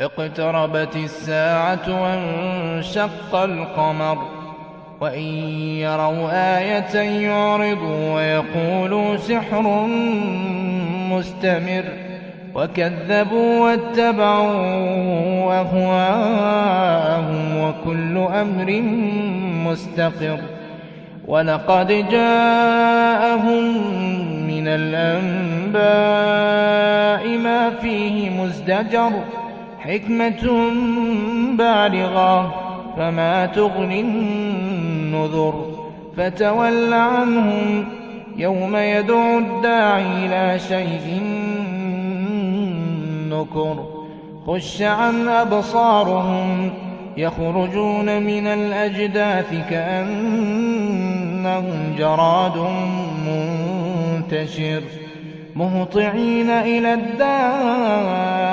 اقتربت الساعة وانشق القمر وإن يروا آية يعرضوا ويقولوا سحر مستمر وكذبوا واتبعوا أهواءهم وكل أمر مستقر ولقد جاءهم من الأنباء ما فيه مزدجر حكمة بالغة فما تغني النذر فتول عنهم يوم يدعو الداعي إلى شيء نكر خش عن أبصارهم يخرجون من الأجداث كأنهم جراد منتشر مهطعين إلى الداع